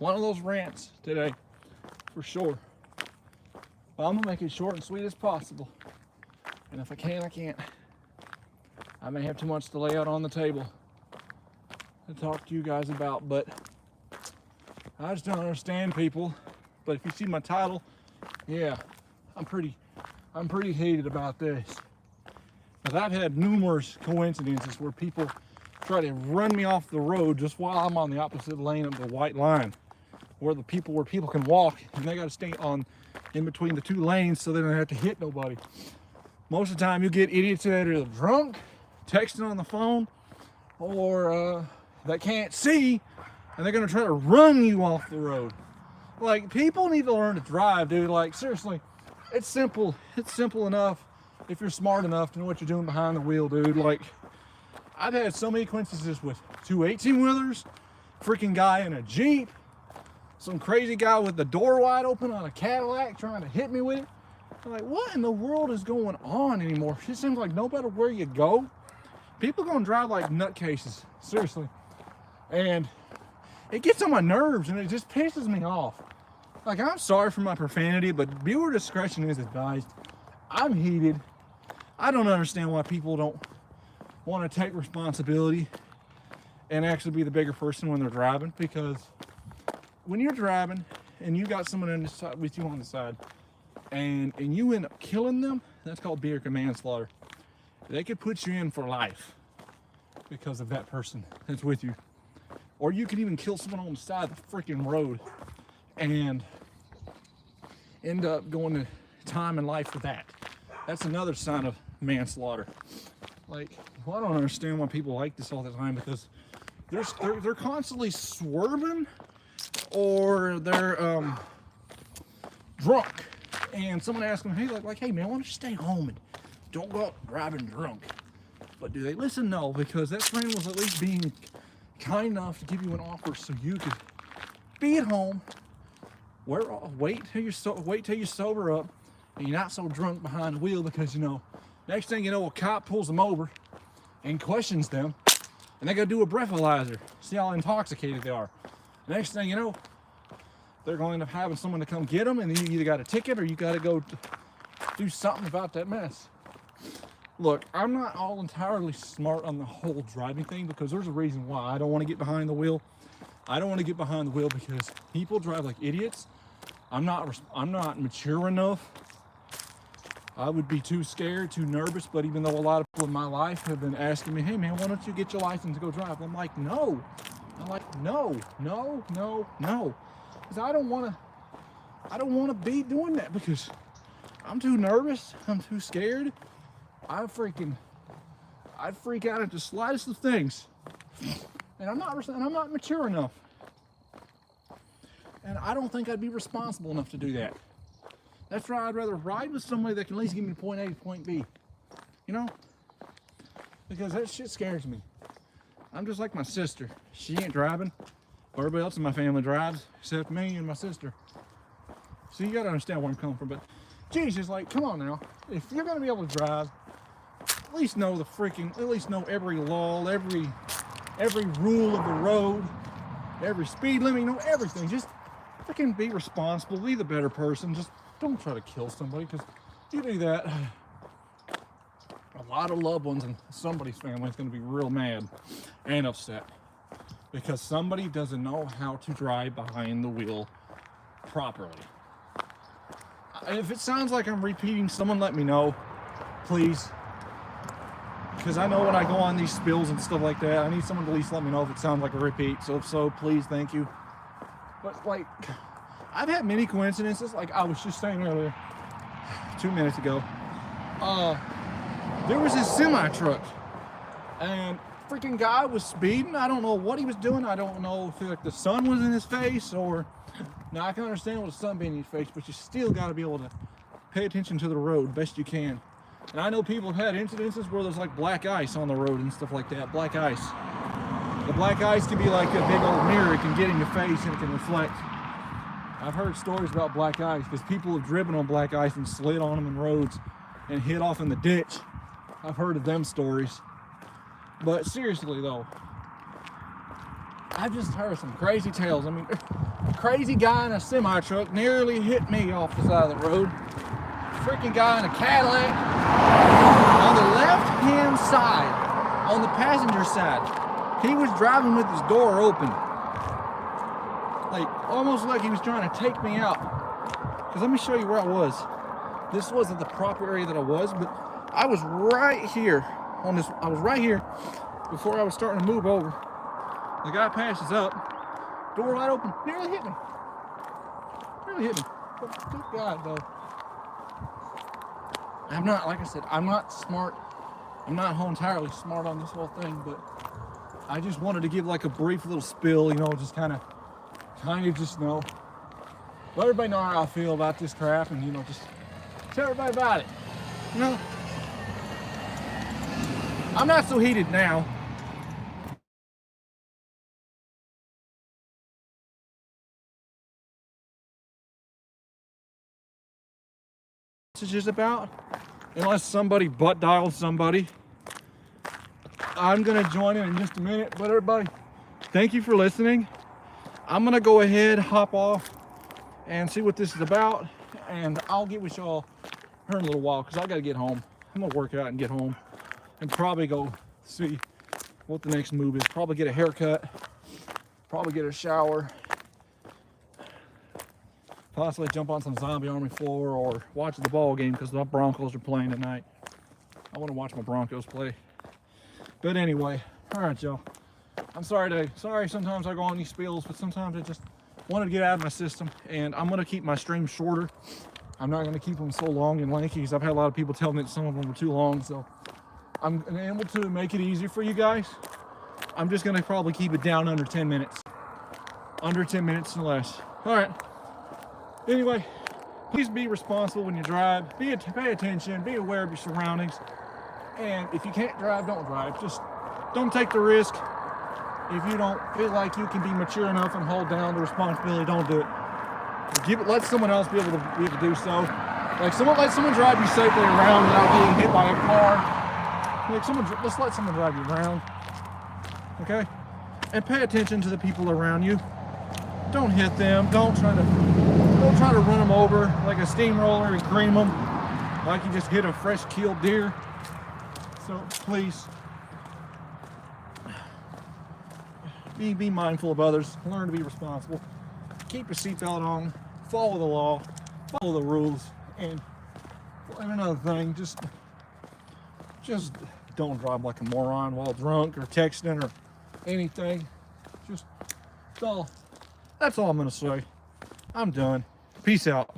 one of those rants today, for sure. But I'm gonna make it short and sweet as possible. And if I can, I can't. I may have too much to lay out on the table to talk to you guys about, but I just don't understand people. But if you see my title, yeah, I'm pretty heated about this. Because I've had numerous coincidences where people try to run me off the road just while I'm on the opposite lane of the white line, where people can walk, and they got to stay on in between the two lanes so they don't have to hit nobody. Most of the time you get idiots that are drunk, texting on the phone, or that can't see, and they're gonna try to run you off the road. Like, people need to learn to drive, dude. Like, seriously, it's simple enough if you're smart enough to know what you're doing behind the wheel, dude. Like, I've had so many coincidences with two 18-wheelers, freaking guy in a Jeep, some crazy guy with the door wide open on a Cadillac trying to hit me with it. I'm like, what in the world is going on anymore? It seems like no matter where you go, people gonna drive like nutcases, seriously. And it gets on my nerves and it just pisses me off. Like, I'm sorry for my profanity, but viewer discretion is advised. I'm heated. I don't understand why people don't want to take responsibility and actually be the bigger person when they're driving, because when you're driving and you got someone with you on the side and you end up killing them, that's called vehicle manslaughter. They could put you in for life because of that person that's with you. Or you could even kill someone on the side of the freaking road and end up going to time in life for that. That's another sign of manslaughter. Like, well, I don't understand why people like this all the time, because they're constantly swerving, or they're drunk, and someone asks them, hey man, why don't you stay home and don't go out driving drunk? But do they listen? No, because that friend was at least being kind enough to give you an offer so you could be at home, wait till you sober up and you're not so drunk behind the wheel, because next thing you know, a cop pulls them over and questions them, and they gotta do a breathalyzer, see how intoxicated they are. Next thing you know, they're going to having someone to come get them, and you either got a ticket or you got to go do something about that mess. Look, I'm not all entirely smart on the whole driving thing, because there's a reason why I don't want to get behind the wheel. I don't want to get behind the wheel because people drive like idiots. I'm not mature enough. I would be too scared, too nervous. But even though a lot of people in my life have been asking me, hey man, why don't you get your license to go drive? I'm like, no. No. Because I don't want to be doing that, because I'm too nervous. I'm too scared. I'd freak out at the slightest of things. And I'm not mature enough. And I don't think I'd be responsible enough to do that. That's why I'd rather ride with somebody that can at least give me point A to point B. Because that shit scares me. I'm just like my sister. She ain't driving. Everybody else in my family drives, except me and my sister. So you gotta understand where I'm coming from. But Jesus, like, come on now. If you're gonna be able to drive, at least know every law, every rule of the road, every speed limit, everything. Just freaking be responsible, be the better person. Just don't try to kill somebody, because you do that, a lot of loved ones in somebody's family is going to be real mad and upset, because somebody doesn't know how to drive behind the wheel properly. If it sounds like I'm repeating, someone let me know, please. Because I know when I go on these spills and stuff like that, I need someone to at least let me know if it sounds like a repeat. So if so, please, thank you. But like, I've had many coincidences. Like, I was just saying earlier, 2 minutes ago, there was this semi truck, and freaking guy was speeding. I don't know what he was doing. I don't know if like the sun was in his face, or now I can understand with the sun being in your face, but you still got to be able to pay attention to the road best you can. And I know people have had incidences where there's like black ice on the road and stuff like that. Black ice. The black ice can be like a big old mirror. It can get in your face and it can reflect. I've heard stories about black ice because people have driven on black ice and slid on them in roads and hit off in the ditch. I've heard of them stories. But seriously though, I've just heard some crazy tales. I mean, a crazy guy in a semi-truck nearly hit me off the side of the road. Freaking guy in a Cadillac on the left-hand side, on the passenger side. He was driving with his door open. Like, almost like he was trying to take me out. Because let me show you where I was. This wasn't the proper area that I was, but I was right here on this. I was right here before I was starting to move over. The guy passes up, door wide open, nearly hit me. Nearly hit me. But good God, though. I'm not, like I said, I'm not smart. I'm not entirely smart on this whole thing, but I just wanted to give like a brief little spill, you know, just kind of just know, let everybody know how I feel about this crap, and you know, just tell everybody about it. You know, I'm not so heated now. It's just about, unless somebody butt dials somebody. I'm gonna join in just a minute, but everybody, thank you for listening. I'm gonna go ahead, hop off, and see what this is about, and I'll get with y'all here in a little while, because I gotta get home. I'm gonna work out and get home, and probably go see what the next move is. Probably get a haircut, probably get a shower, possibly jump on some Zombie Army 4 or watch the ball game, because the Broncos are playing tonight. I want to watch my Broncos play. But anyway, all right, y'all. I'm sorry sometimes I go on these spills, but sometimes I just want to get out of my system, and I'm going to keep my streams shorter. I'm not going to keep them so long and lanky, because I've had a lot of people tell me that some of them were too long, so I'm able to make it easier for you guys. I'm just going to probably keep it down under 10 minutes. Under 10 minutes and less. All right. Anyway, please be responsible when you drive. Pay attention. Be aware of your surroundings. And if you can't drive, don't drive. Just don't take the risk. If you don't feel like you can be mature enough and hold down the responsibility, don't do it. Let someone else be able to do so. Like let someone drive you safely around without being hit by a car. Like just let someone drive you around. Okay? And pay attention to the people around you. Don't hit them. Don't try to run them over like a steamroller and cream them like you just hit a fresh killed deer. So please be mindful of others. Learn to be responsible. Keep your seatbelt on. Follow the law. Follow the rules. And another thing, just don't drive like a moron while drunk or texting or anything. That's all I'm gonna say. I'm done. Peace out.